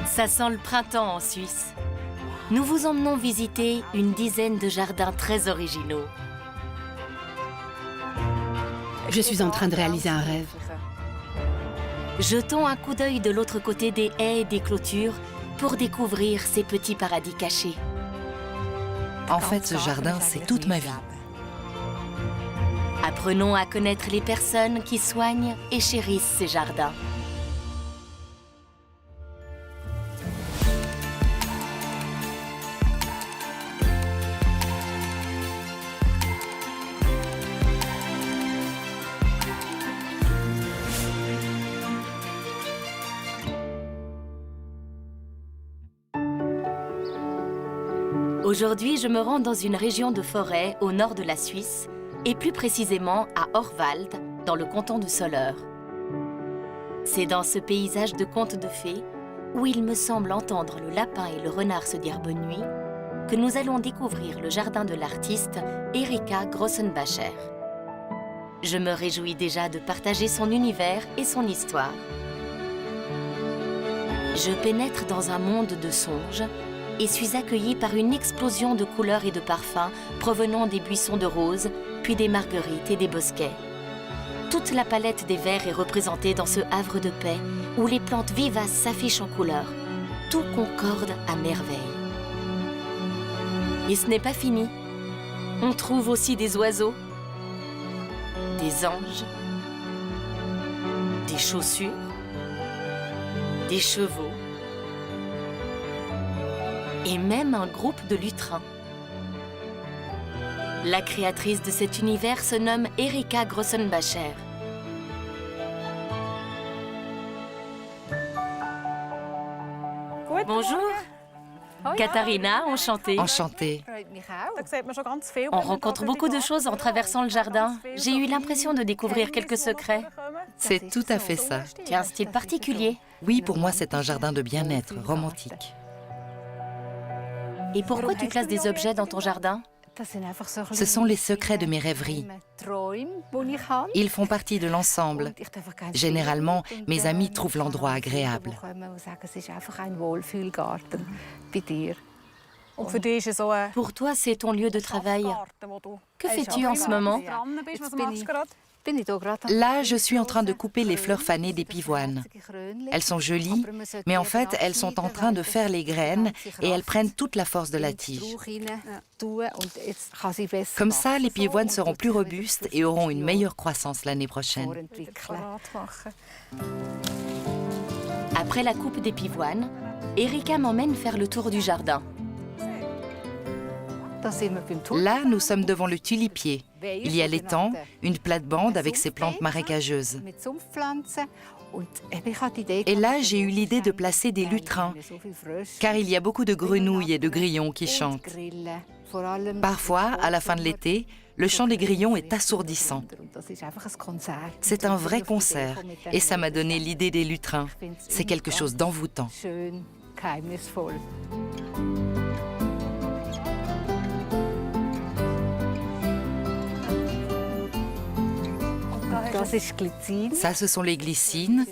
Ça sent le printemps en Suisse. Nous vous emmenons visiter une dizaine de jardins très originaux. Je suis en train de réaliser un rêve. Jetons un coup d'œil de l'autre côté des haies et des clôtures pour découvrir ces petits paradis cachés. En fait, ce jardin, c'est toute ma vie. Apprenons à connaître les personnes qui soignent et chérissent ces jardins. Aujourd'hui, je me rends dans une région de forêt au nord de la Suisse, et plus précisément à Orwald, dans le canton de Soleure. C'est dans ce paysage de contes de fées, où il me semble entendre le lapin et le renard se dire bonne nuit, que nous allons découvrir le jardin de l'artiste Erika Grossenbacher. Je me réjouis déjà de partager son univers et son histoire. Je pénètre dans un monde de songes, et suis accueillie par une explosion de couleurs et de parfums provenant des buissons de roses, puis des marguerites et des bosquets. Toute la palette des verts est représentée dans ce havre de paix où les plantes vivaces s'affichent en couleurs. Tout concorde à merveille. Et ce n'est pas fini. On trouve aussi des oiseaux, des anges, des chaussures, des chevaux, et même un groupe de lutrins. La créatrice de cet univers se nomme Erika Grossenbacher. Bonjour, Katharina, enchantée. Enchantée. On rencontre beaucoup de choses en traversant le jardin. J'ai eu l'impression de découvrir quelques secrets. C'est tout à fait ça. Tu as un style particulier. Oui, pour moi, c'est un jardin de bien-être, romantique. Et pourquoi tu places des objets dans ton jardin? Ce sont les secrets de mes rêveries. Ils font partie de l'ensemble. Généralement, mes amis trouvent l'endroit agréable. Pour toi, c'est ton lieu de travail. Que fais-tu en ce moment? Là, je suis en train de couper les fleurs fanées des pivoines. Elles sont jolies, mais en fait, elles sont en train de faire les graines et elles prennent toute la force de la tige. Comme ça, les pivoines seront plus robustes et auront une meilleure croissance l'année prochaine. Après la coupe des pivoines, Erika m'emmène faire le tour du jardin. Là, nous sommes devant le tulipier. Il y a l'étang, une plate-bande avec ses plantes marécageuses. Et là, j'ai eu l'idée de placer des lutrins, car il y a beaucoup de grenouilles et de grillons qui chantent. Parfois, à la fin de l'été, le chant des grillons est assourdissant. C'est un vrai concert, et ça m'a donné l'idée des lutrins. C'est quelque chose d'envoûtant. Ça, ce sont les glycines.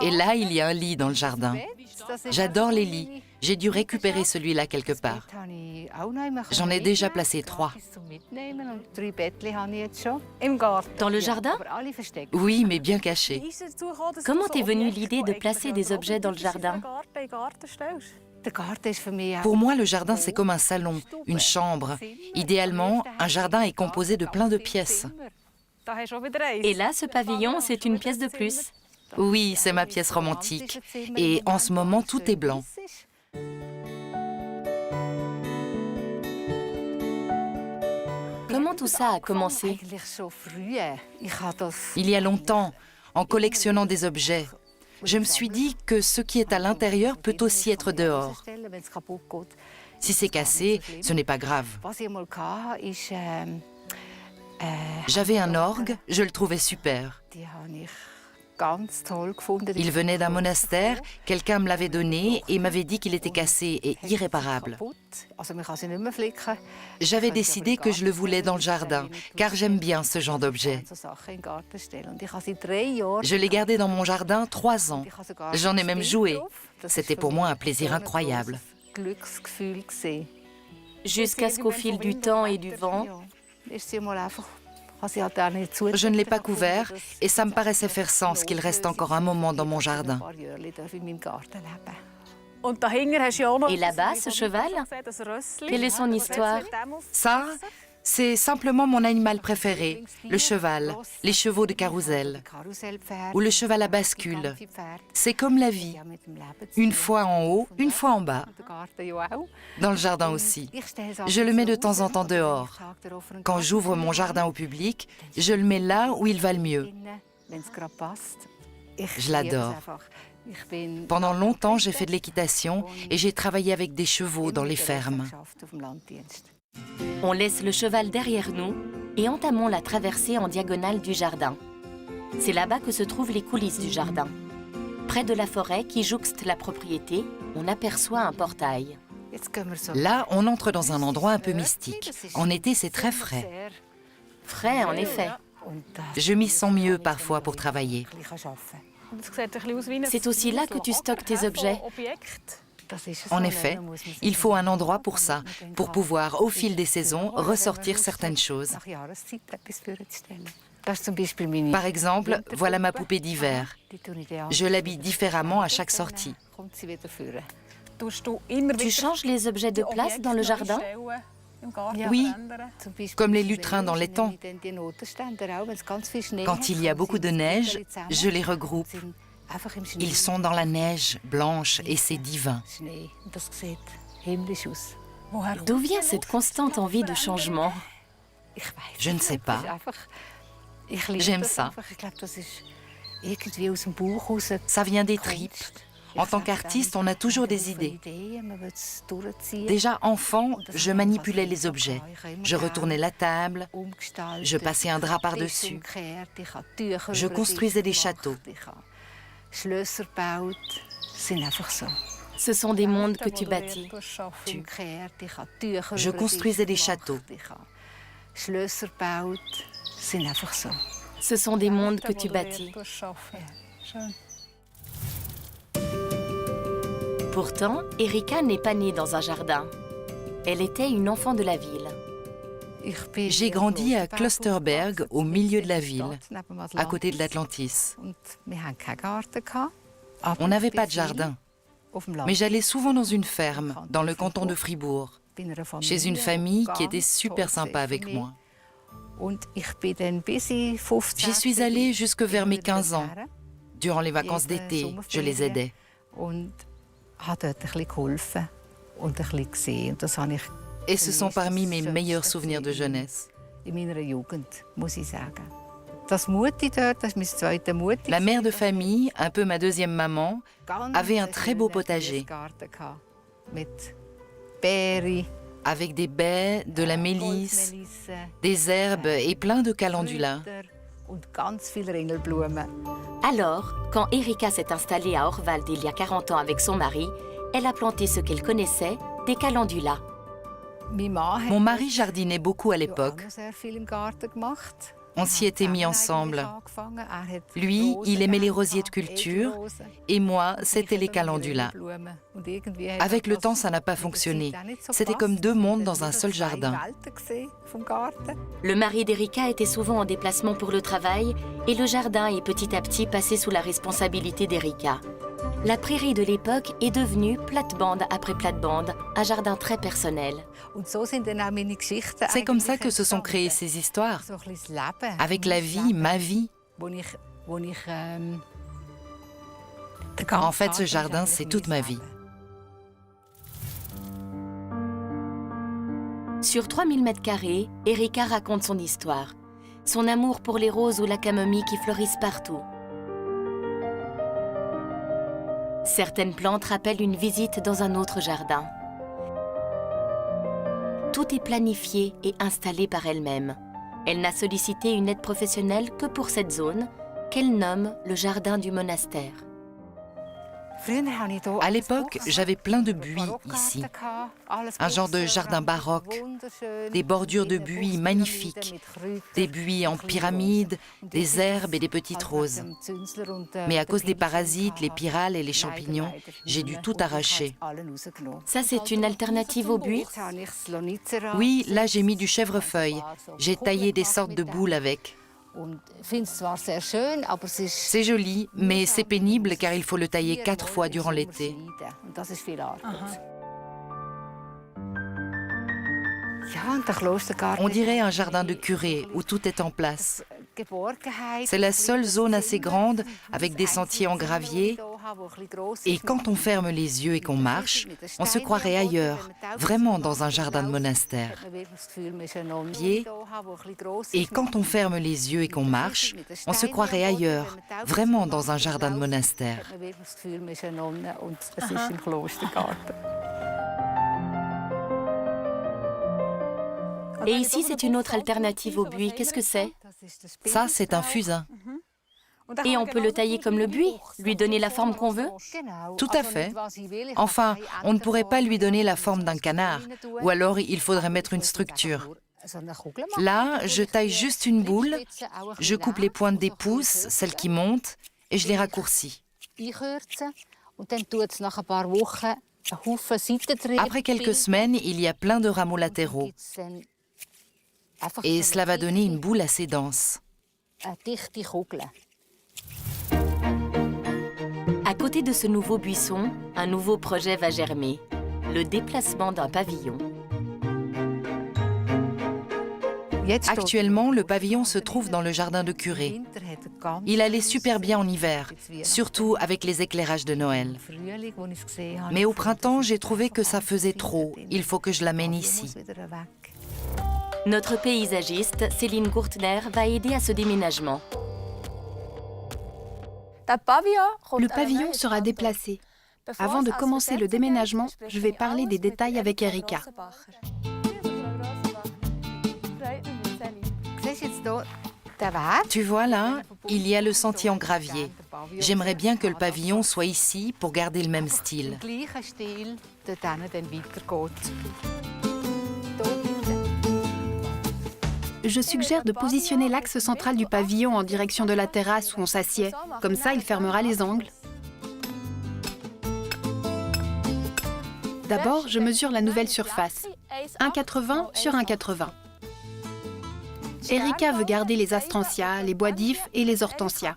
Et là, il y a un lit dans le jardin. J'adore les lits. J'ai dû récupérer celui-là quelque part. J'en ai déjà placé 3. Dans le jardin? Oui, mais bien cachés. Comment t'es venue l'idée de placer des objets dans le jardin? Pour moi, le jardin, c'est comme un salon, une chambre. Idéalement, un jardin est composé de plein de pièces. Et là, ce pavillon, c'est une pièce de plus. Oui, c'est ma pièce romantique. Et en ce moment, tout est blanc. Comment tout ça a commencé? Il y a longtemps, en collectionnant des objets, je me suis dit que ce qui est à l'intérieur peut aussi être dehors. Si c'est cassé, ce n'est pas grave. J'avais un orgue, je le trouvais super. Il venait d'un monastère, quelqu'un me l'avait donné et m'avait dit qu'il était cassé et irréparable. J'avais décidé que je le voulais dans le jardin, car j'aime bien ce genre d'objet. Je l'ai gardé dans mon jardin 3 ans. J'en ai même joué. C'était pour moi un plaisir incroyable. Jusqu'à ce qu'au fil du temps et du vent, Je ne l'ai pas couvert et ça me paraissait faire sens qu'il reste encore un moment dans mon jardin. et là-bas, ce cheval, quelle est son histoire? Ça, c'est simplement mon animal préféré, le cheval, les chevaux de carrousel ou le cheval à bascule. C'est comme la vie, une fois en haut, une fois en bas. Dans le jardin aussi. Je le mets de temps en temps dehors. Quand j'ouvre mon jardin au public, je le mets là où il va le mieux. Je l'adore. Pendant longtemps, j'ai fait de l'équitation et j'ai travaillé avec des chevaux dans les fermes. On laisse le cheval derrière nous et entamons la traversée en diagonale du jardin. C'est là-bas que se trouvent les coulisses du jardin. Près de la forêt qui jouxte la propriété, on aperçoit un portail. Là, on entre dans un endroit un peu mystique. En été, c'est très frais. Frais, en effet. Je m'y sens mieux parfois pour travailler. C'est aussi là que tu stockes tes objets. En effet, il faut un endroit pour ça, pour pouvoir, au fil des saisons, ressortir certaines choses. Par exemple, voilà ma poupée d'hiver. Je l'habille différemment à chaque sortie. Tu changes les objets de place dans le jardin? Oui, comme les lutrins dans l'étang. Quand il y a beaucoup de neige, je les regroupe. Ils sont dans la neige blanche et c'est divin. D'où vient cette constante envie de changement? Je ne sais pas. J'aime ça. Ça vient des tripes. En tant qu'artiste, on a toujours des idées. Déjà enfant, je manipulais les objets. Je retournais la table, je passais un drap par-dessus. Je construisais des châteaux. Ce sont des mondes que tu bâtis. Je construisais des châteaux. Ce sont des mondes que tu bâtis. Pourtant, Erika n'est pas née dans un jardin. Elle était une enfant de la ville. J'ai grandi à Klosterberg, au milieu de la ville, à côté de l'Atlantis. On n'avait pas de jardin, mais j'allais souvent dans une ferme, dans le canton de Fribourg, chez une famille qui était super sympa avec moi. J'y suis allée jusque vers mes 15 ans. Durant les vacances d'été, je les aidais. Et ce sont parmi mes meilleurs souvenirs de jeunesse. La mère de famille, un peu ma deuxième maman, avait un très beau potager. Avec des baies, de la mélisse, des herbes et plein de calendulas. Alors, quand Erika s'est installée à Orwald il y a 40 ans avec son mari, elle a planté ce qu'elle connaissait, des calendulas. Mon mari jardinait beaucoup à l'époque. On s'y était mis ensemble. Lui, il aimait les rosiers de culture et moi, c'était les calendulas. Avec le temps, ça n'a pas fonctionné. C'était comme deux mondes dans un seul jardin. Le mari d'Erika était souvent en déplacement pour le travail et le jardin est petit à petit passé sous la responsabilité d'Erika. La prairie de l'époque est devenue, plate-bande après plate-bande, un jardin très personnel. C'est comme ça que se sont créées ces histoires. Avec la vie, ma vie. En fait, ce jardin, c'est toute ma vie. Sur 3000 m², Erika raconte son histoire. Son amour pour les roses ou la camomille qui fleurissent partout. Certaines plantes rappellent une visite dans un autre jardin. Tout est planifié et installé par elle-même. Elle n'a sollicité une aide professionnelle que pour cette zone qu'elle nomme le jardin du monastère. À l'époque, j'avais plein de buis ici. Un genre de jardin baroque, des bordures de buis magnifiques, des buis en pyramide, des herbes et des petites roses. Mais à cause des parasites, les pyrales et les champignons, j'ai dû tout arracher. Ça, c'est une alternative au buis? Oui, là j'ai mis du chèvrefeuille. J'ai taillé des sortes de boules avec. C'est joli, mais c'est pénible car il faut le tailler 4 fois durant l'été. On dirait un jardin de curé où tout est en place. C'est la seule zone assez grande avec des sentiers en gravier. Et quand on ferme les yeux et qu'on marche, on se croirait ailleurs, vraiment dans un jardin de monastère. Et quand on ferme les yeux et qu'on marche, on se croirait ailleurs, vraiment dans un jardin de monastère. Et ici, c'est une autre alternative au buis. Qu'est-ce que c'est? Ça, c'est un fusain. Et on peut le tailler comme le buis, lui donner la forme qu'on veut? Tout à fait. Enfin, on ne pourrait pas lui donner la forme d'un canard, ou alors il faudrait mettre une structure. Là, je taille juste une boule, je coupe les pointes des pouces, celles qui montent, et je les raccourcis. Après quelques semaines, il y a plein de rameaux latéraux. Et cela va donner une boule assez dense. À côté de ce nouveau buisson, un nouveau projet va germer, le déplacement d'un pavillon. Actuellement, le pavillon se trouve dans le jardin de curé. Il allait super bien en hiver, surtout avec les éclairages de Noël. Mais au printemps, j'ai trouvé que ça faisait trop. Il faut que je l'amène ici. Notre paysagiste, Céline Gourtner, va aider à ce déménagement. Le pavillon sera déplacé. Avant de commencer le déménagement, je vais parler des détails avec Erika. Tu vois là, il y a le sentier en gravier. J'aimerais bien que le pavillon soit ici pour garder le même style. Je suggère de positionner l'axe central du pavillon en direction de la terrasse où on s'assied. Comme ça, il fermera les angles. D'abord, je mesure la nouvelle surface. 1,80 sur 1,80. Erika veut garder les astrantias, les bois d'ifs et les hortensias.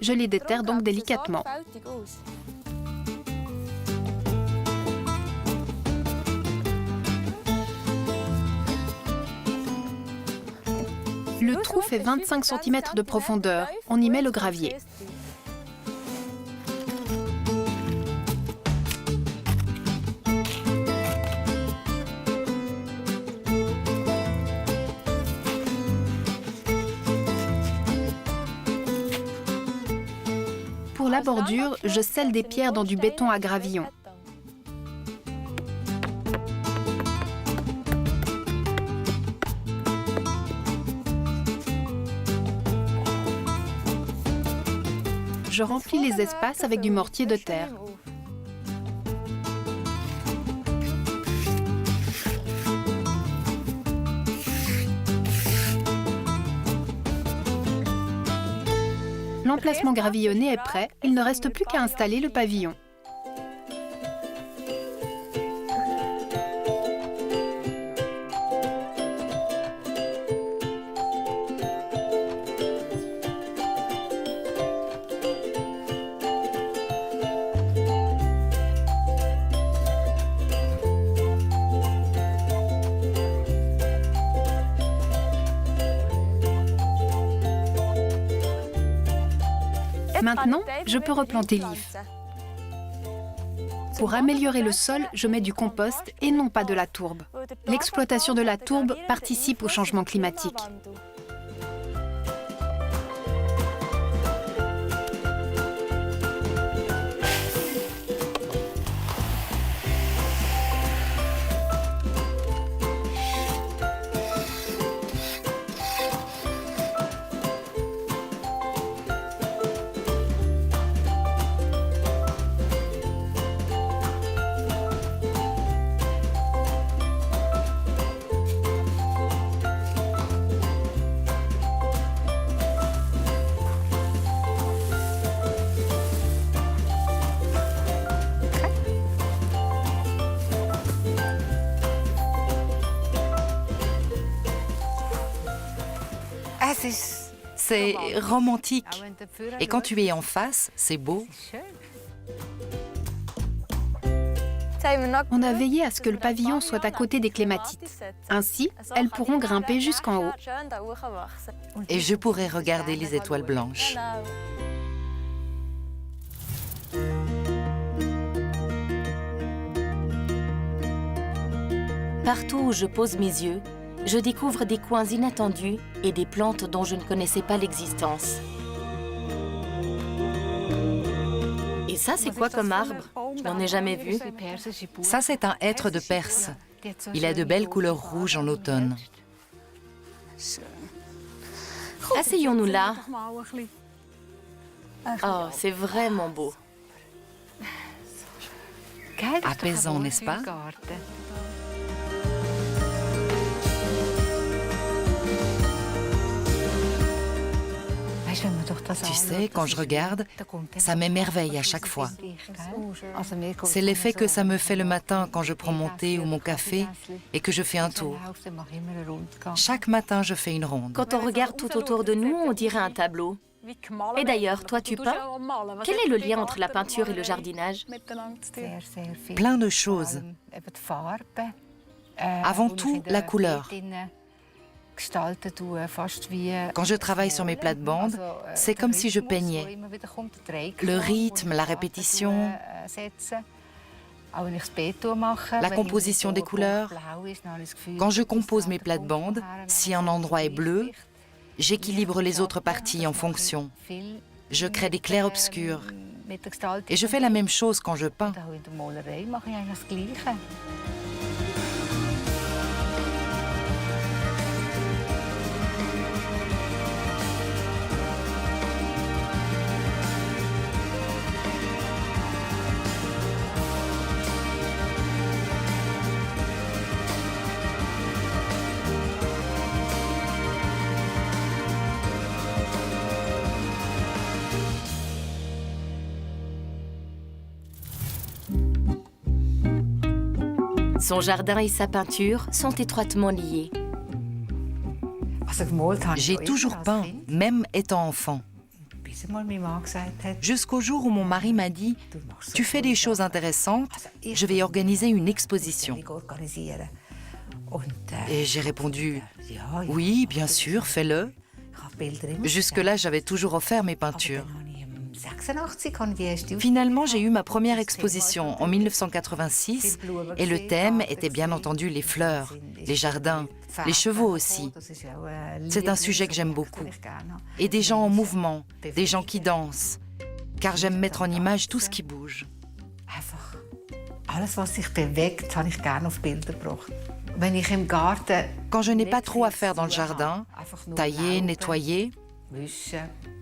Je les déterre donc délicatement. Le trou fait 25 cm de profondeur. On y met le gravier. Pour la bordure, je scelle des pierres dans du béton à gravillon. Je remplis les espaces avec du mortier de terre. L'emplacement gravillonné est prêt, il ne reste plus qu'à installer le pavillon. Maintenant, je peux replanter l'if. Pour améliorer le sol, je mets du compost et non pas de la tourbe. L'exploitation de la tourbe participe au changement climatique. C'est romantique. Et quand tu es en face, c'est beau. On a veillé à ce que le pavillon soit à côté des clématites. Ainsi, elles pourront grimper jusqu'en haut. Et je pourrai regarder les étoiles blanches. Partout où je pose mes yeux, je découvre des coins inattendus et des plantes dont je ne connaissais pas l'existence. Et ça, c'est quoi comme arbre? Je n'en ai jamais vu. Ça, c'est un hêtre de Perse. Il a de belles couleurs rouges en automne. Asseyons-nous là. Oh, c'est vraiment beau. Apaisant, n'est-ce pas? Tu sais, quand je regarde, ça m'émerveille à chaque fois. C'est l'effet que ça me fait le matin quand je prends mon thé ou mon café et que je fais un tour. Chaque matin, je fais une ronde. Quand on regarde tout autour de nous, on dirait un tableau. Et d'ailleurs, toi, tu peins? Quel est le lien entre la peinture et le jardinage? Plein de choses. Avant tout, la couleur. Quand je travaille sur mes plates-bandes, c'est comme si je peignais. Le rythme, la répétition, la composition des couleurs. Quand je compose mes plates-bandes, si un endroit est bleu, j'équilibre les autres parties en fonction. Je crée des clairs-obscurs. Et je fais la même chose quand je peins. Son jardin et sa peinture sont étroitement liés. J'ai toujours peint, même étant enfant. Jusqu'au jour où mon mari m'a dit « Tu fais des choses intéressantes, je vais organiser une exposition. » Et j'ai répondu « Oui, bien sûr, fais-le. » Jusque-là, j'avais toujours offert mes peintures. Finalement, j'ai eu ma première exposition en 1986 et le thème était bien entendu les fleurs, les jardins, les chevaux aussi. C'est un sujet que j'aime beaucoup. Et des gens en mouvement, des gens qui dansent, car j'aime mettre en image tout ce qui bouge. Quand je n'ai pas trop à faire dans le jardin, tailler, nettoyer,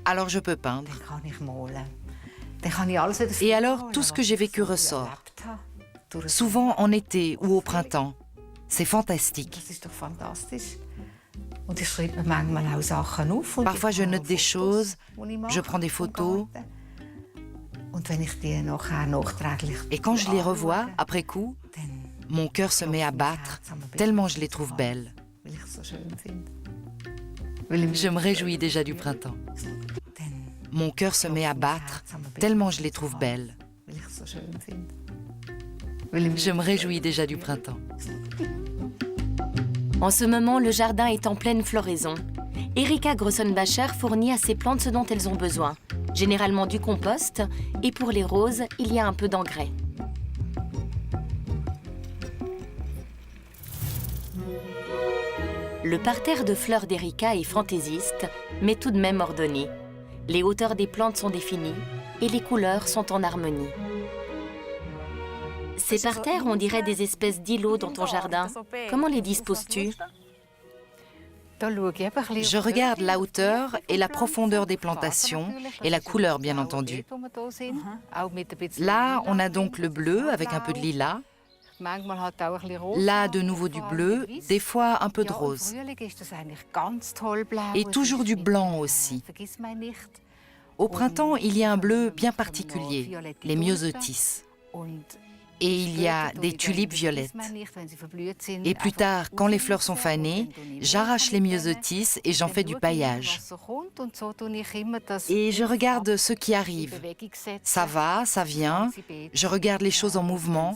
alors je peux peindre. Et alors, tout ce que j'ai vécu ressort. Souvent en été ou au printemps. C'est fantastique. Parfois, je note des choses, je prends des photos. Et quand je les revois, après coup, mon cœur se met à battre, tellement je les trouve belles. Je me réjouis déjà du printemps. Mon cœur se met à battre, tellement je les trouve belles. Je me réjouis déjà du printemps. En ce moment, le jardin est en pleine floraison. Erika Grossenbacher fournit à ses plantes ce dont elles ont besoin, généralement du compost, et pour les roses, il y a un peu d'engrais. Le parterre de fleurs d'Erika est fantaisiste, mais tout de même ordonné. Les hauteurs des plantes sont définies et les couleurs sont en harmonie. Ces parterres, on dirait des espèces d'îlots dans ton jardin. Comment les disposes-tu? Je regarde la hauteur et la profondeur des plantations et la couleur, bien entendu. Là, on a donc le bleu avec un peu de lilas. Là, de nouveau du bleu, des fois un peu de rose. Et toujours du blanc aussi. Au printemps, il y a un bleu bien particulier, les myosotis. Et il y a des tulipes violettes. Et plus tard, quand les fleurs sont fanées, j'arrache les myosotis et j'en fais du paillage. Et je regarde ce qui arrive. Ça va, ça vient. Je regarde les choses en mouvement.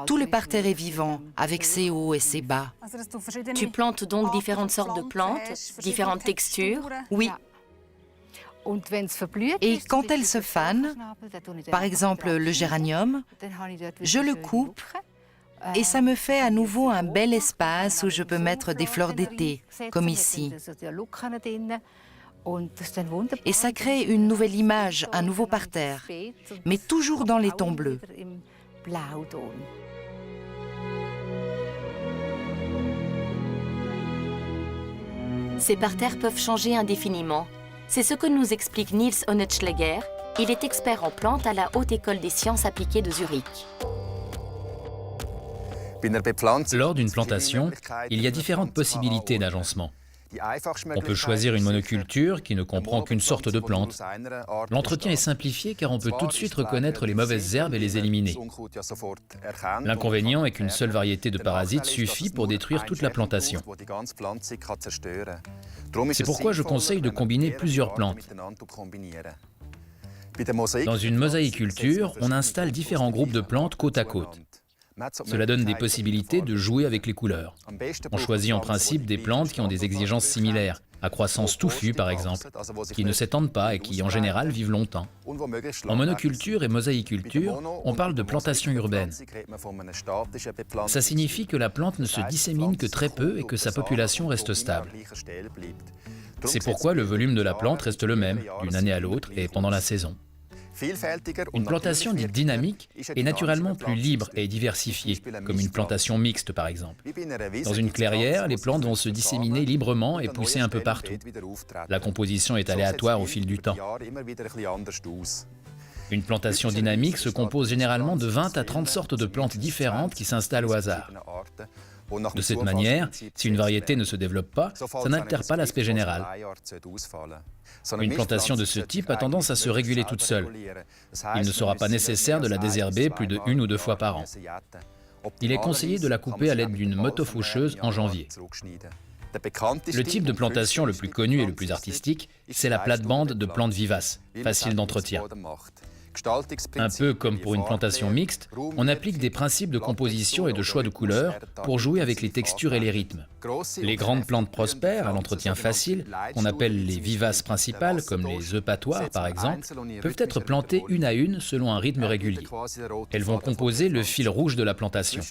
Tout le parterre est vivant, avec ses hauts et ses bas. Tu plantes donc différentes sortes de plantes, différentes textures. Oui. Et quand elles se fanent, par exemple le géranium, je le coupe et ça me fait à nouveau un bel espace où je peux mettre des fleurs d'été, comme ici. Et ça crée une nouvelle image, un nouveau parterre, mais toujours dans les tons bleus. Ces parterres peuvent changer indéfiniment. C'est ce que nous explique Niels Honetschläger. Il est expert en plantes à la Haute École des Sciences Appliquées de Zurich. Lors d'une plantation, il y a différentes possibilités d'agencement. On peut choisir une monoculture qui ne comprend qu'une sorte de plante. L'entretien est simplifié car on peut tout de suite reconnaître les mauvaises herbes et les éliminer. L'inconvénient est qu'une seule variété de parasites suffit pour détruire toute la plantation. C'est pourquoi je conseille de combiner plusieurs plantes. Dans une mosaïculture, on installe différents groupes de plantes côte à côte. Cela donne des possibilités de jouer avec les couleurs. On choisit en principe des plantes qui ont des exigences similaires, à croissance touffue par exemple, qui ne s'étendent pas et qui en général vivent longtemps. En monoculture et mosaïculture, on parle de plantation urbaine. Ça signifie que la plante ne se dissémine que très peu et que sa population reste stable. C'est pourquoi le volume de la plante reste le même, d'une année à l'autre et pendant la saison. Une plantation dite dynamique est naturellement plus libre et diversifiée, comme une plantation mixte par exemple. Dans une clairière, les plantes vont se disséminer librement et pousser un peu partout. La composition est aléatoire au fil du temps. Une plantation dynamique se compose généralement de 20 à 30 sortes de plantes différentes qui s'installent au hasard. De cette manière, si une variété ne se développe pas, ça n'altère pas l'aspect général. Une plantation de ce type a tendance à se réguler toute seule. Il ne sera pas nécessaire de la désherber plus de 1 ou 2 fois par an. Il est conseillé de la couper à l'aide d'une moto-faucheuse en janvier. Le type de plantation le plus connu et le plus artistique, c'est la plate-bande de plantes vivaces, facile d'entretien. Un peu comme pour une plantation mixte, on applique des principes de composition et de choix de couleurs pour jouer avec les textures et les rythmes. Les grandes plantes prospères, à l'entretien facile, qu'on appelle les vivaces principales, comme les eupatoires par exemple, peuvent être plantées une à une selon un rythme régulier. Elles vont composer le fil rouge de la plantation.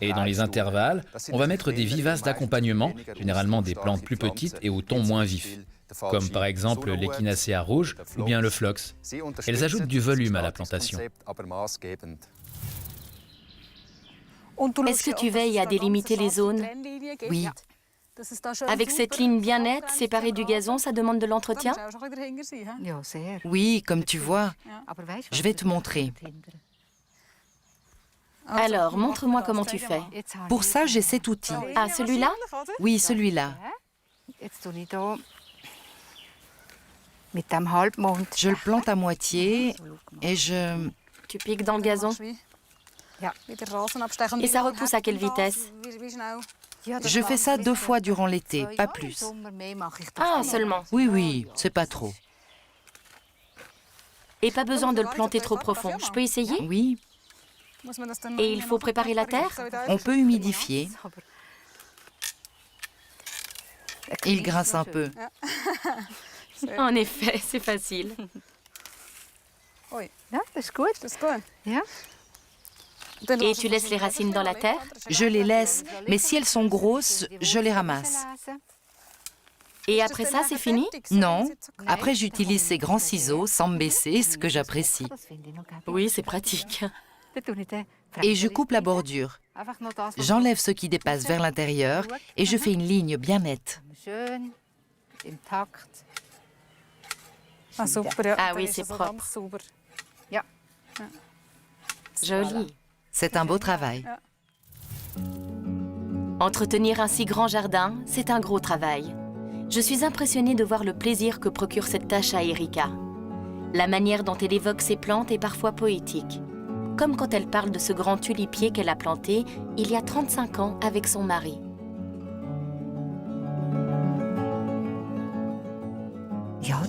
Et dans les intervalles, on va mettre des vivaces d'accompagnement, généralement des plantes plus petites et au ton moins vif, comme par exemple l'échinacea rouge ou bien le phlox. Elles ajoutent du volume à la plantation. Est-ce que tu veilles à délimiter les zones? Oui. Avec cette ligne bien nette, séparée du gazon, ça demande de l'entretien? Oui, comme tu vois. Je vais te montrer. Alors, montre-moi comment tu fais. Pour ça, j'ai cet outil. Ah, celui-là? Oui, celui-là. Je le plante à moitié et je... Tu piques dans le gazon? Et ça repousse à quelle vitesse? Je fais ça 2 fois durant l'été, pas plus. Ah, seulement. Oui, c'est pas trop. Et pas besoin de le planter trop profond. Je peux essayer? Oui, Et il faut préparer la terre? on peut humidifier. Il grince un peu. En effet, c'est facile. Et tu laisses les racines dans la terre? Je les laisse, mais si elles sont grosses, je les ramasse. Et après ça, c'est fini? Non, après j'utilise ces grands ciseaux sans me baisser, ce que j'apprécie. Oui, c'est pratique. Et je coupe la bordure. J'enlève ce qui dépasse vers l'intérieur et je fais une ligne bien nette. Ah oui, c'est propre. Joli. C'est un beau travail. Entretenir un si grand jardin, c'est un gros travail. Je suis impressionnée de voir le plaisir que procure cette tâche à Erika. La manière dont elle évoque ses plantes est parfois poétique, comme quand elle parle de ce grand tulipier qu'elle a planté il y a 35 ans avec son mari.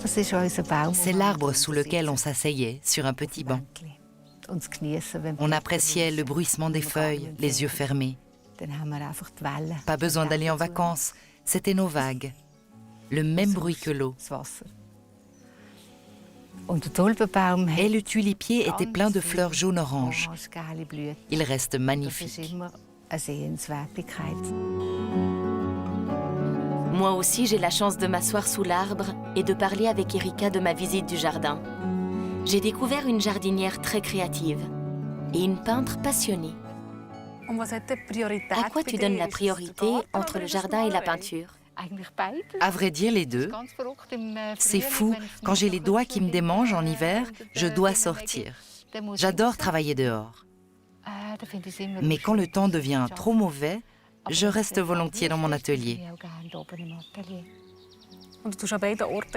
C'est l'arbre sous lequel on s'asseyait sur un petit banc. On appréciait le bruissement des feuilles, les yeux fermés. Pas besoin d'aller en vacances, c'était nos vagues. Le même bruit que l'eau. Et le tulipier était plein de fleurs jaune-orange. Il reste magnifique. Moi aussi, j'ai la chance de m'asseoir sous l'arbre et de parler avec Erika de ma visite du jardin. J'ai découvert une jardinière très créative et une peintre passionnée. À quoi tu donnes la priorité entre le jardin et la peinture? À vrai dire, les deux. C'est fou, quand j'ai les doigts qui me démangent en hiver, je dois sortir. J'adore travailler dehors. Mais quand le temps devient trop mauvais, je reste volontiers dans mon atelier.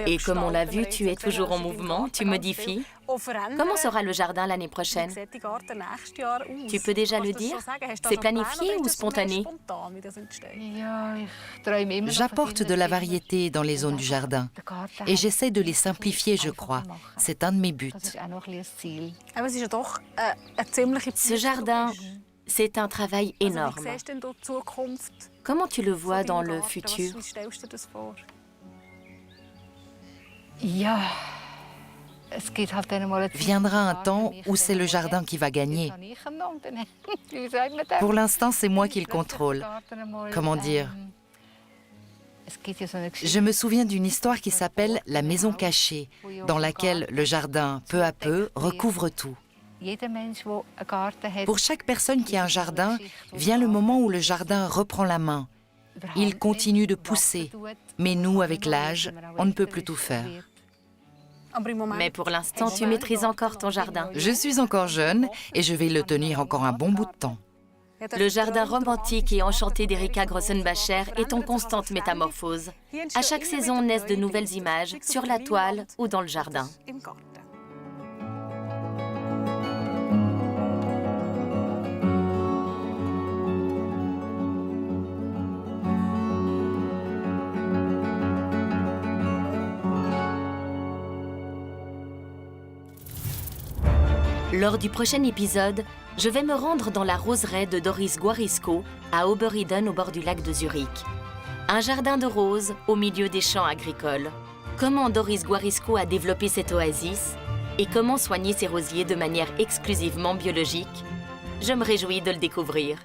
Et comme on l'a vu, tu es toujours en mouvement, tu modifies. Comment sera le jardin l'année prochaine? Tu peux déjà le dire? C'est planifié ou spontané? J'apporte de la variété dans les zones du jardin et j'essaie de les simplifier, je crois. C'est un de mes buts. Ce jardin, c'est un travail énorme. Comment tu le vois dans le futur? Viendra un temps où c'est le jardin qui va gagner. Pour l'instant, c'est moi qui le contrôle. Comment dire? Je me souviens d'une histoire qui s'appelle « La maison cachée », dans laquelle le jardin, peu à peu, recouvre tout. Pour chaque personne qui a un jardin, vient le moment où le jardin reprend la main. Il continue de pousser, mais nous, avec l'âge, on ne peut plus tout faire. Mais pour l'instant, tu maîtrises encore ton jardin. Je suis encore jeune et je vais le tenir encore un bon bout de temps. Le jardin romantique et enchanté d'Erika Grossenbacher est en constante métamorphose. À chaque saison naissent de nouvelles images, sur la toile ou dans le jardin. Lors du prochain épisode, je vais me rendre dans la roseraie de Doris Guarisco, à Oberiden au bord du lac de Zurich. Un jardin de roses au milieu des champs agricoles. Comment Doris Guarisco a développé cette oasis et comment soigner ses rosiers de manière exclusivement biologique? Je me réjouis de le découvrir.